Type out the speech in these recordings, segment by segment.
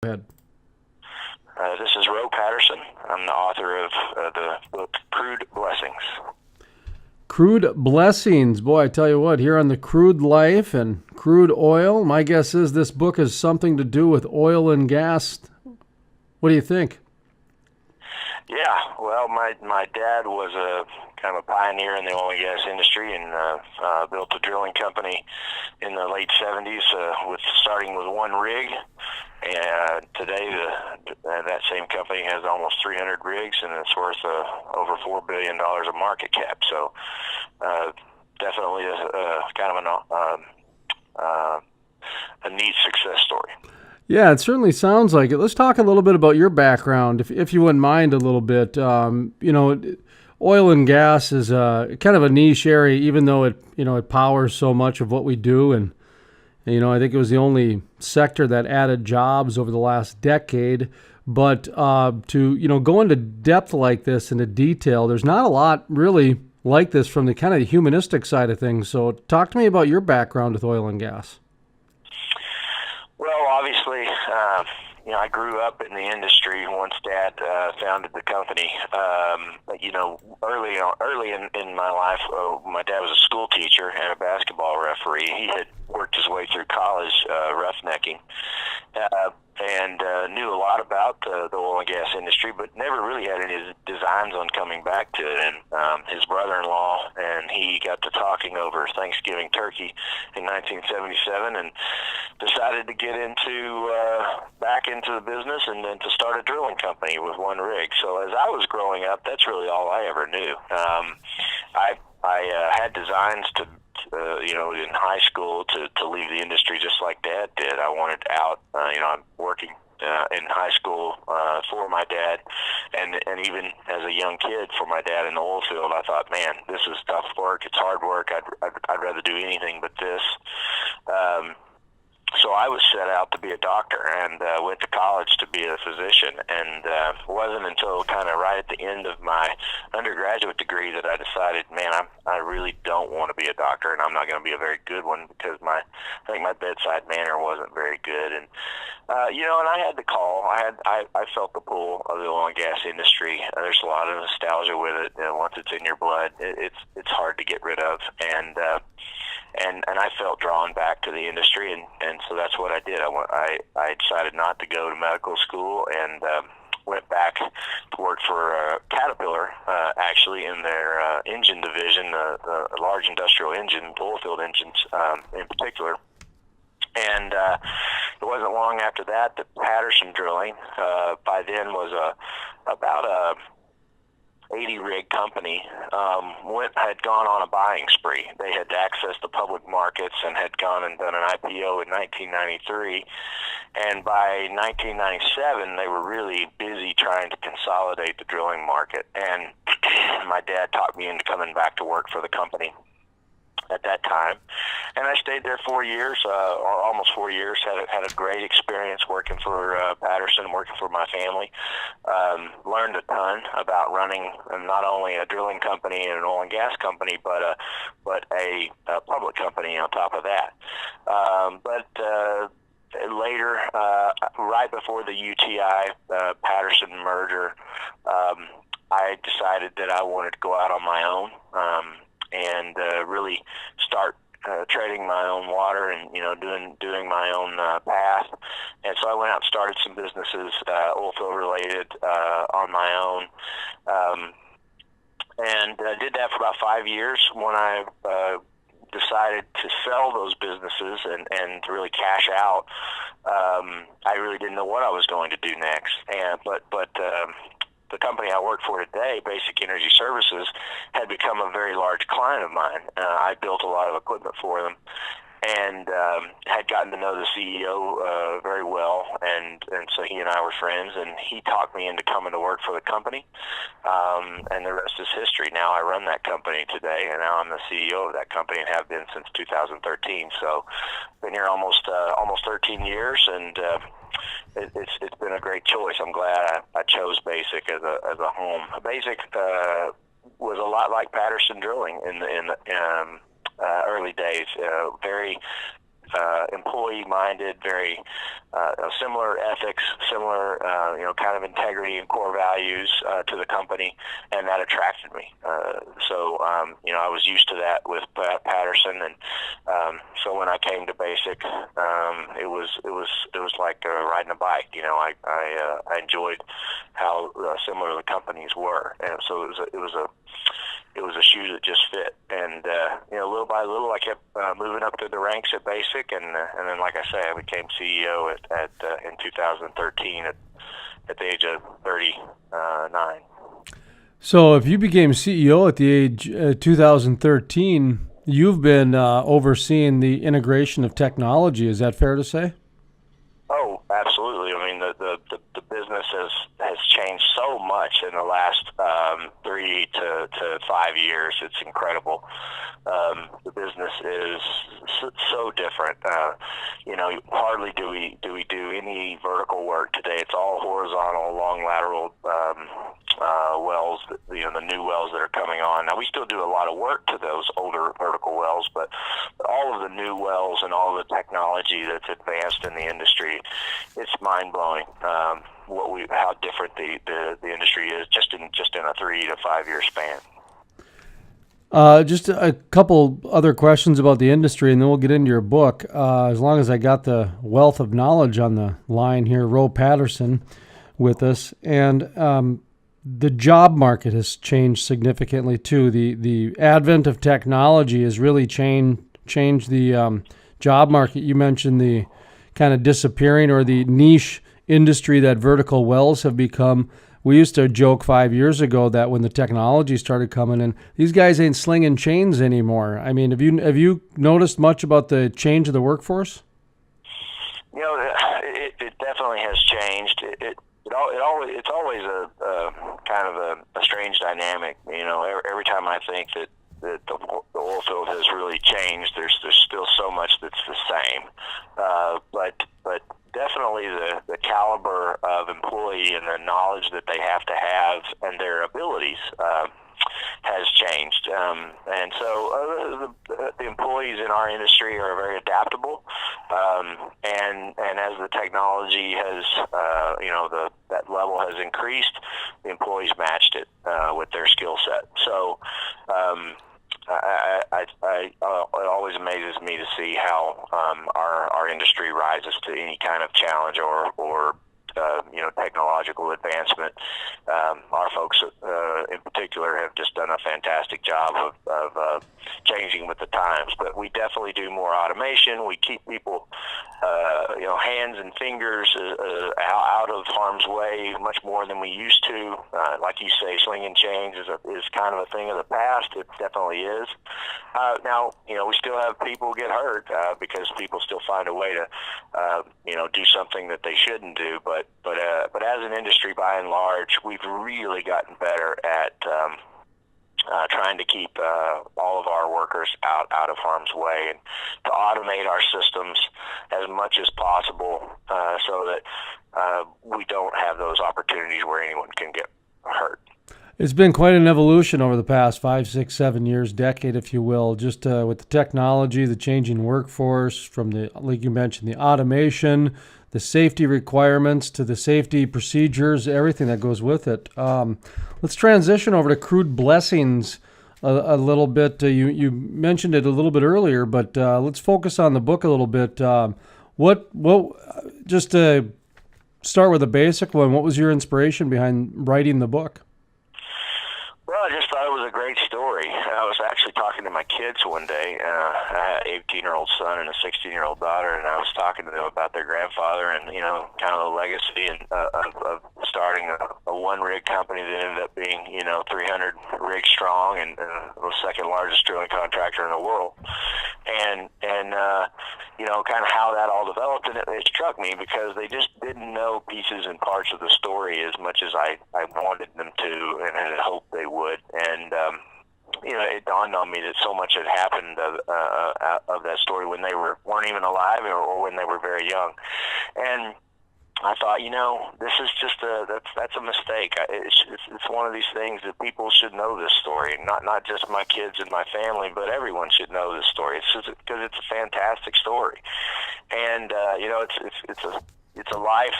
Go ahead. This is Roe Patterson. I'm the author of the book Crude Blessings. Crude Blessings. Boy, I tell you what, here on the crude life and crude oil, my guess is this book has something to do with oil and gas. What do you think? Yeah, well, my dad was a kind of a pioneer in the oil and gas industry and built a drilling company in the late 70s with starting with one rig. And today, that same company has almost 300 rigs, and it's worth over $4 billion of market cap. So definitely kind of a neat success story. Yeah, it certainly sounds like it. Let's talk a little bit about your background, if you wouldn't mind a little bit. Oil and gas is kind of a niche area, even though it powers so much of what we do. And I think it was the only sector that added jobs over the last decade. But to go into depth like this, into detail, there's not a lot really like this from the kind of humanistic side of things. So talk to me about your background with oil and gas. Well, obviously, I grew up in the industry once Dad founded the company. But early in my life, my dad was a school teacher and a basketball referee. He had worked his way through college roughnecking, and knew a lot about the oil and gas industry, but never really had any designs on coming back to it. And his brother-in-law and he got to talking over Thanksgiving turkey in 1977 and decided to get back into the business and then to start a drilling company with one rig. So as I was growing up, that's really all I ever knew. I had designs to in high school to leave the industry just like Dad did. I wanted out. I'm working in high school for my dad, and even as a young kid for my dad in the oil field. I thought, man, this is tough work. It's hard work. I'd rather do anything but this. So I was set out to be a doctor and went to college to be a physician. And it wasn't until kind of right at the end of my undergraduate degree that I decided, man, I really don't want to be a doctor, and I'm not going to be a very good one because I think my bedside manner wasn't very good. And and I had the call. I felt the pull of the oil and gas industry. There's a lot of nostalgia with it. Once it's in your blood, it's hard to get rid of. And I felt drawn back to the industry, and so that's what I did. I decided not to go to medical school and went back to work for Caterpillar, actually in their engine division, the large industrial engine, oil field engines in particular. And it wasn't long after that Patterson Drilling, by then was about a 80 rig company, had gone on a buying spree. They had accessed the public markets and had gone and done an IPO in 1993. And by 1997, they were really busy trying to consolidate the drilling market. And my dad talked me into coming back to work for the company at that time, and I stayed there 4 years, or almost 4 years. Had a great experience working for Patterson, working for my family. Learned a ton about running not only a drilling company and an oil and gas company, but a public company on top of that. But later, right before the UTI Patterson merger, I decided that I wanted to go out on my own. And really start treading my own water and doing my own path. And so I went out and started some businesses, oil field related, on my own, and did that for about 5 years. When I decided to sell those businesses and to really cash out, I really didn't know what I was going to do next. But the company I work for today, Basic Energy Services, had become a very large client of mine. I built a lot of equipment for them, and had gotten to know the CEO very well, and so he and I were friends, and he talked me into coming to work for the company, and the rest is history. Now I run that company today, and now I'm the CEO of that company and have been since 2013. So been here almost 13 years, and it's been a great choice. I'm glad I chose Basic as a home. Basic was a lot like Patterson Drilling in the early days. Very employee-minded, very similar ethics, similar kind of integrity and core values to the company, and that attracted me. So I was used to that with Patterson, and so when I came to Basic, it was like riding a bike. I enjoyed how similar the companies were, and so it was a shoe that just fit. And little by little, I kept moving up through the ranks at Basic, and then, like I say, I became CEO in 2013 at the age of 39. So, if you became CEO at the age 2013, you've been overseeing the integration of technology. Is that fair to say? Oh, absolutely. I mean, the business has changed so much in the last 3 to 5 years. It's incredible. The business is so different. Hardly do we do any vertical work today. It's all horizontal, long lateral wells. The new wells that are coming on. Now, we still do a lot of work to those older vertical wells, but all of the new wells and all of the technology that's advanced in the industry, it's mind blowing. How different the industry is just in a 3 to 5 year span. Just a couple other questions about the industry, and then we'll get into your book. As long as I got the wealth of knowledge on the line here, Roe Patterson with us, and the job market has changed significantly too. The advent of technology has really changed the job market. You mentioned the kind of disappearing or the niche industry that vertical wells have become. We used to joke 5 years ago that when the technology started coming in, these guys ain't slinging chains anymore. I mean, have you noticed much about the change of the workforce? It definitely has changed. It's always a kind of a strange dynamic. Every time I think that the oil field has really changed, there's still so much that's the same. But definitely the caliber of employee and the knowledge that they have to have and their abilities has changed. And so the employees in our industry are very adaptable. And as the technology has, that level has increased, the employees matched it with their skill set. So it always amazes me to see how our industry rises to any kind of challenge or technological advancement. Our folks in particular have just done a fantastic job of changing with the times, but we definitely do more automation. We keep people hands and fingers out of harm's way much more than we used to. Like you say, slinging chains is kind of a thing of the past. It definitely is. Now, we still have people get hurt because people still find a way to do something that they shouldn't do. But as an industry, by and large, we've really gotten better at trying to keep all of our workers out of harm's way and to automate our systems as much as possible so that we don't have those opportunities where anyone can get hurt. It's been quite an evolution over the past 5, 6, 7 years, decade, if you will, just with the technology, the changing workforce, from like you mentioned, the automation, the safety requirements to the safety procedures, everything that goes with it. Let's transition over to Crude Blessings a little bit. You mentioned it a little bit earlier, but let's focus on the book a little bit. Just to start with a basic one, what was your inspiration behind writing the book? Well, I just thought it was a great story. I was actually talking to my kids one day. I had an 18-year-old son and a 16-year-old daughter, and I was talking to them about their grandfather and, kind of the legacy of starting a one-rig company that ended up being, 300 rigs strong and the second largest drilling contractor in the world. And kind of how that all developed, and it struck me because they just didn't know pieces and parts of the story as much as I wanted them to and had hoped they would. And it dawned on me that so much had happened of that story when they weren't even alive or when they were very young. And I thought, this is just that's a mistake. It's one of these things that people should know this story, not just my kids and my family, but everyone should know this story. It's just because it's a fantastic story, and it's a life.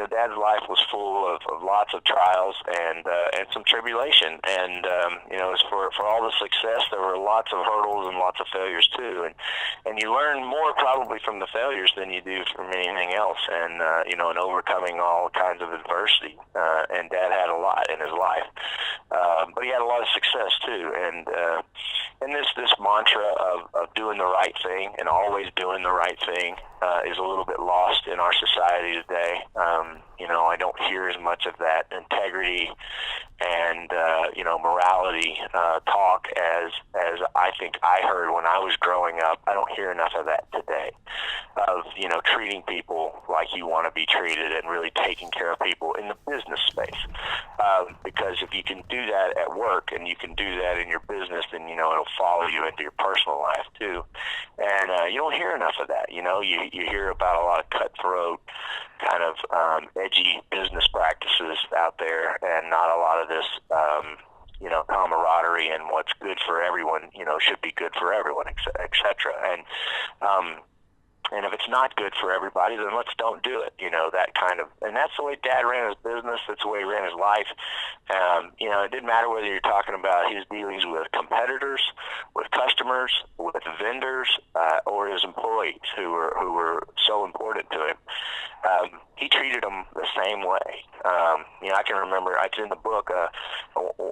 Dad's life was full of lots of trials and some tribulation, and as for all the success, there were lots of hurdles and lots of failures too, and you learn more probably from the failures than you do from anything else, and and overcoming all kinds of adversity. And Dad had a lot in his life, but he had a lot of success too, and this mantra of doing the right thing and always doing the right thing is a little bit lost in our society today. I don't hear as much of that integrity and morality talk as I think I heard when I was growing up. I don't hear enough of that today, of treating people like you want to be treated and really taking care of people in the business space, because if you can do that at work and you can do that in your business, then it'll follow you into your personal life too. And you don't hear enough of that. You hear about a lot of cutthroat kind of edgy business practices out there, and not a lot of this camaraderie and what's good for everyone should be good for everyone, etc. And if it's not good for everybody, then let's don't do it. That kind of, and that's the way Dad ran his business. That's the way he ran his life. It didn't matter whether you're talking about his dealings with competitors, with customers, with vendors, or his employees who were so important to him. He treated them the same way. I can remember, it's in the book,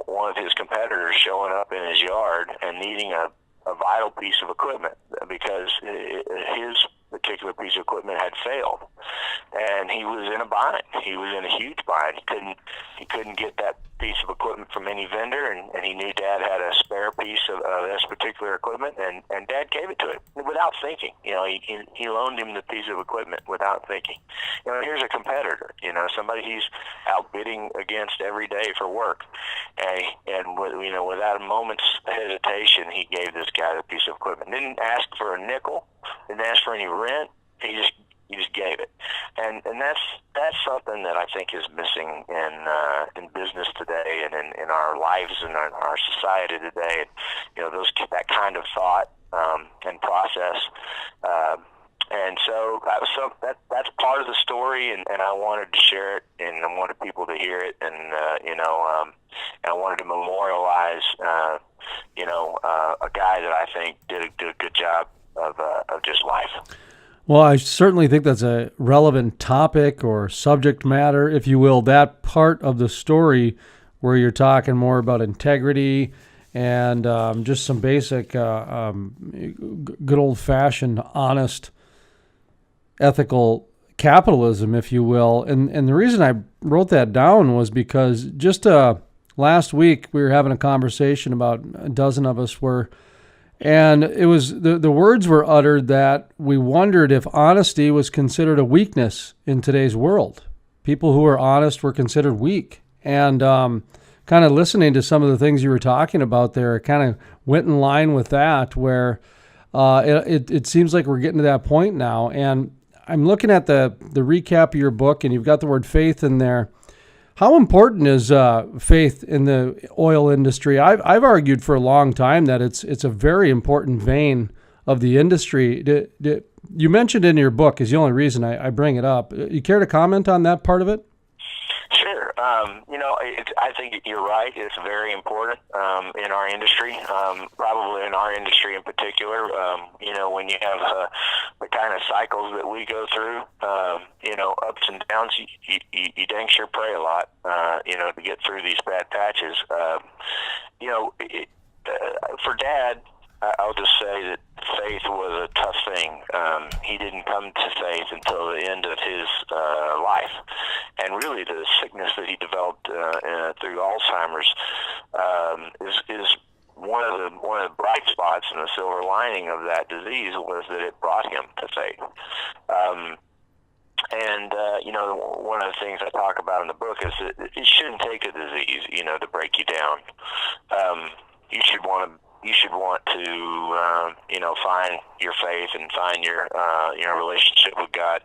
one of his competitors showing up in his yard and needing a vital piece of equipment because his particular piece of equipment had failed, and he was in a bind. He was in a huge bind. He couldn't get that piece of equipment from any vendor, and he knew Dad had a spare piece of this particular equipment, and Dad gave it to him without thinking. He loaned him the piece of equipment without thinking. Here's a competitor, somebody he's outbidding against every day for work, and without a moment's hesitation, he gave this guy the piece of equipment. Didn't ask for a nickel, didn't ask for any rent. He just gave it, and that's something that I think is missing in business today, and in our lives and in our society today. That kind of thought and process, and so that's part of the story, and I wanted to share it, and I wanted people to hear it, and I wanted to memorialize a guy that I think did a good job of just life. Well, I certainly think that's a relevant topic or subject matter, if you will, that part of the story where you're talking more about integrity and just some basic, good old-fashioned, honest, ethical capitalism, if you will. And the reason I wrote that down was because just last week we were having a conversation, about a dozen of us were, and it was the words were uttered that we wondered if honesty was considered a weakness in today's world. People who are honest were considered weak. And kind of listening to some of the things you were talking about there, kind of went in line with that, where it seems like we're getting to that point now. And I'm looking at the recap of your book, and you've got the word faith in there. How important is faith in the oil industry? I've argued for a long time that it's a very important vein of the industry. You mentioned in your book, is the only reason I bring it up. You care to comment on that part of it? Sure. I think you're right. It's very important in our industry, probably in our industry in particular. When you have the kind of cycles that we go through, ups and downs, you dang sure pray a lot, to get through these bad patches. For Dad, I'll just say that faith was a tough thing. He didn't come to faith until the end of his life, and really the sickness that he developed through Alzheimer's is one of the bright spots, and the silver lining of that disease was that it brought him to faith. One of the things I talk about in the book is that it shouldn't take a disease, to break you down. You should want to find your faith and find your relationship with God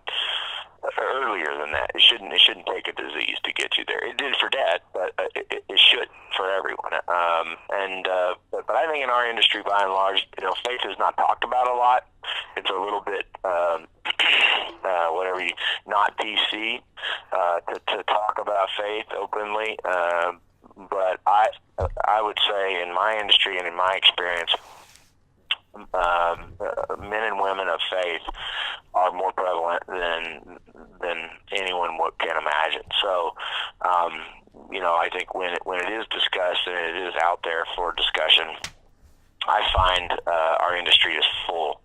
earlier than that. It shouldn't take a disease to get you there. It did for Dad, but it should for everyone. But I think in our industry, by and large, faith is not talked about a lot. It's a little bit not PC to talk about faith openly. But I would say in my industry and in my experience, men and women of faith are more prevalent than anyone can imagine. So, I think when it is discussed and it is out there for discussion, I find our industry is full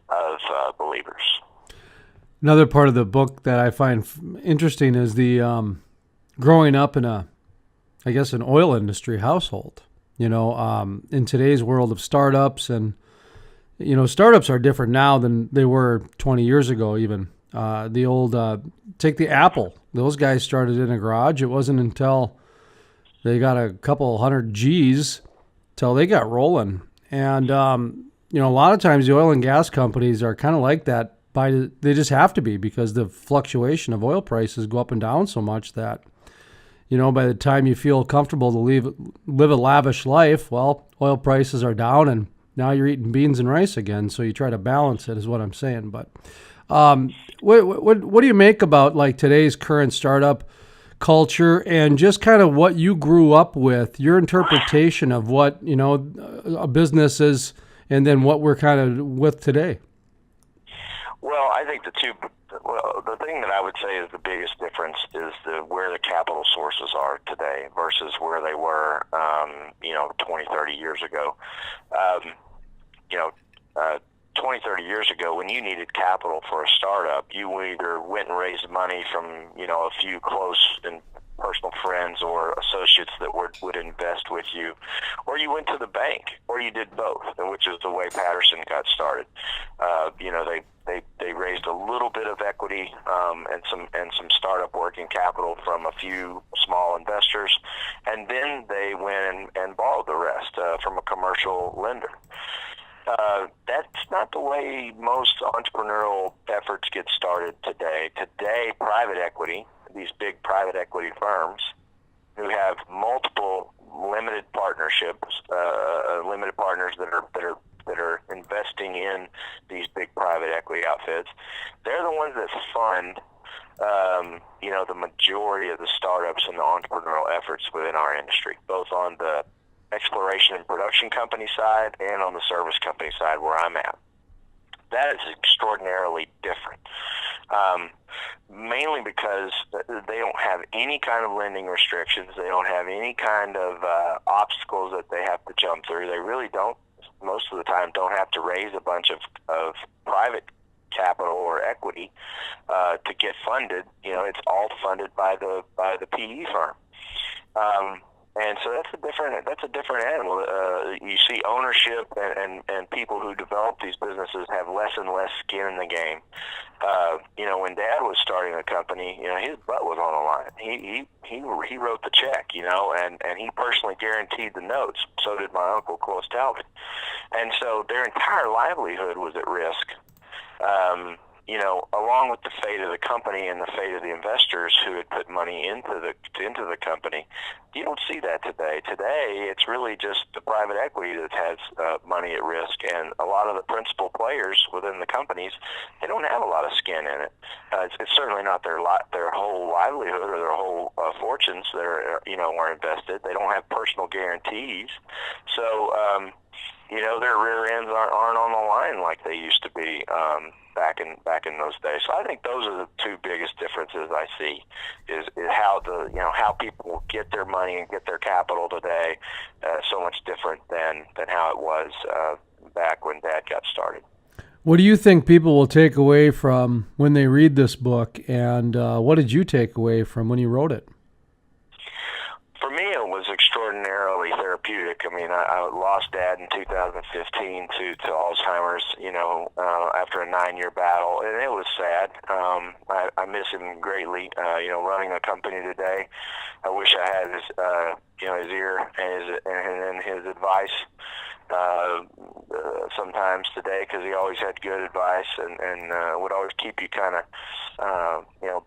of believers. Another part of the book that I find interesting is the growing up in an oil industry household. In today's world of startups, and startups are different now than they were 20 years ago. Even the old take the Apple; those guys started in a garage. It wasn't until they got a couple hundred G's till they got rolling. And a lot of times the oil and gas companies are kind of like that. They just have to be, because the fluctuation of oil prices go up and down so much that, by the time you feel comfortable to live a lavish life, well, oil prices are down and now you're eating beans and rice again. So you try to balance it, is what I'm saying. But what do you make about like today's current startup culture and just kind of what you grew up with, your interpretation of what, a business is, and then what we're kind of with today? Well, I think the thing that I would say is the biggest difference is where the capital sources are today versus where they were, 20, 30 years ago. 20, 30 years ago, when you needed capital for a startup, you either went and raised money from, a few close and personal friends or associates that would invest with you, or you went to the bank, or you did both, which is the way Patterson got started. They raised a little bit of equity and some startup working capital from a few small investors, and then they went and borrowed the rest from a commercial lender. That's not the way most entrepreneurial efforts get started today. Today, private equity, these big private equity firms who have multiple limited partnerships, limited partners that are investing in these big private equity outfits, they're the ones that fund the majority of the startups and the entrepreneurial efforts within our industry, both on the exploration and production company side and on the service company side where I'm at. That is extraordinarily different, mainly because they don't have any kind of lending restrictions. They don't have any kind of obstacles that they have to jump through. They really don't, most of the time, don't have to raise a bunch of private capital or equity to get funded. It's all funded by the PE firm. And so that's a different animal. You see ownership and people who develop these businesses have less and less skin in the game. When Dad was starting the company, his butt was on the line. He wrote the check, and he personally guaranteed the notes. So did my uncle, Close Talbot. And so their entire livelihood was at risk. Along with the fate of the company and the fate of the investors who had put money into the company. You don't see that today. Today, it's really just the private equity that has money at risk, and a lot of the principal players within the companies, they don't have a lot of skin in it. It's certainly not their whole livelihood or their whole fortunes that are invested. They don't have personal guarantees, so their rear ends aren't on the line like they used to be back in those days. So I think those are the two biggest differences I see is how how people get their money and get their capital today so much different than how it was back when Dad got started. What do you think people will take away from when they read this book, and what did you take away from when you wrote it? For me, it was extraordinarily therapeutic. I mean, I lost Dad in 2015 to Alzheimer's, after a 9-year battle, and it was sad. I miss him greatly, running a company today. I wish I had his ear and his advice sometimes today, because he always had good advice and would always keep you kind of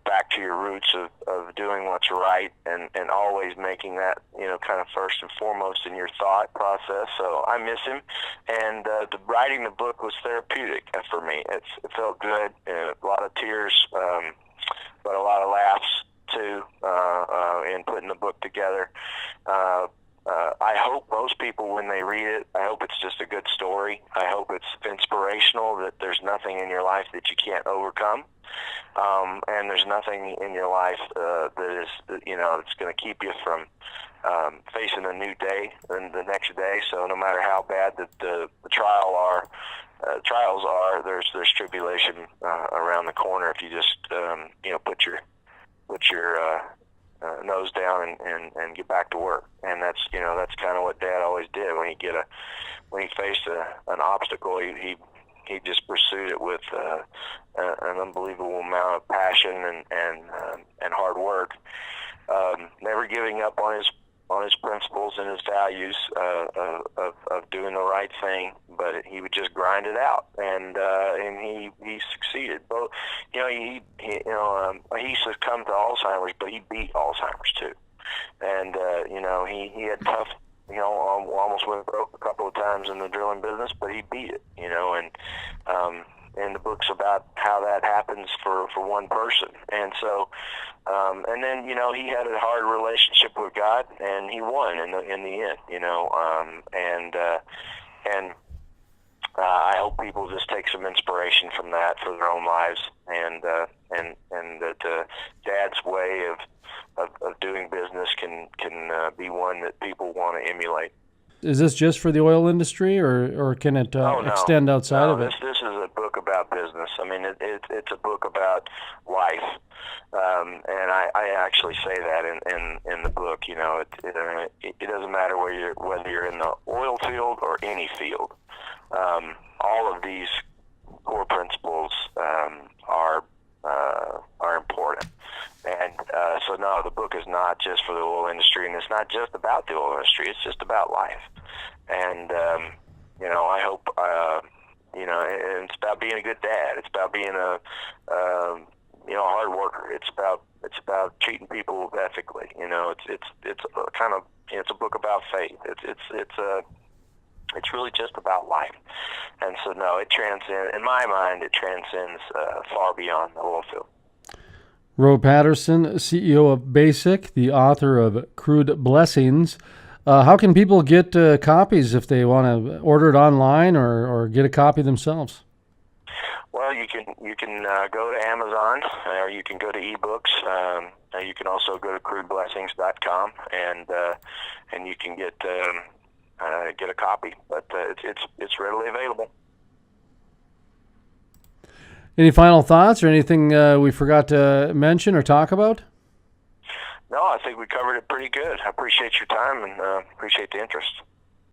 back to your roots of doing what's right and always making that kind of first and foremost in your thought process. So I miss him, and writing the book was therapeutic for me. It felt good, a lot of tears, but a lot of laughs too in putting the book together. I hope most people, when they read it, I hope it's just a good story. I hope it's inspirational, that there's nothing in your life that you can't overcome. And there's nothing in your life that is, that's going to keep you from facing a new day and the next day. So no matter how bad the trials are, there's tribulation around the corner if you just put your nose down and get back to work. And that's kind of what Dad always did. When he faced an obstacle, he just pursued it with an unbelievable amount of passion and hard work, never giving up on his principles and his values of doing the right thing, but he would just grind it out, and he succeeded. Both, he succumbed to Alzheimer's, but he beat Alzheimer's too, and he had tough. Almost went broke a couple of times in the drilling business, but he beat it. And the book's about how that happens for one person. And so, and then he had a hard relationship with God, and he won in the end. I hope people just take some inspiration from that for their own lives, and that Dad's way of doing business can be one that people want to emulate. Is this just for the oil industry, or can it extend outside of it? This is a book about business. I mean, it's a book about life, and I actually say that in the book. It doesn't matter whether you're in the oil field or any field. All of these core principles are important. And so no, the book is not just for the oil industry, and it's not just about the oil industry. It's just about life. And I hope and it's about being a good dad. It's about being a hard worker. It's about treating people ethically. It's a book about faith. It's really just about life. And so no, in my mind, it transcends far beyond the oil field. Roe Patterson, CEO of Basic, the author of Crude Blessings. How can people get copies if they want to order it online or get a copy themselves? Well, you can go to Amazon, or you can go to eBooks. You can also go to crudeblessings.com, and you can get a copy. But it's readily available. Any final thoughts or anything we forgot to mention or talk about? No, I think we covered it pretty good. I appreciate your time and appreciate the interest.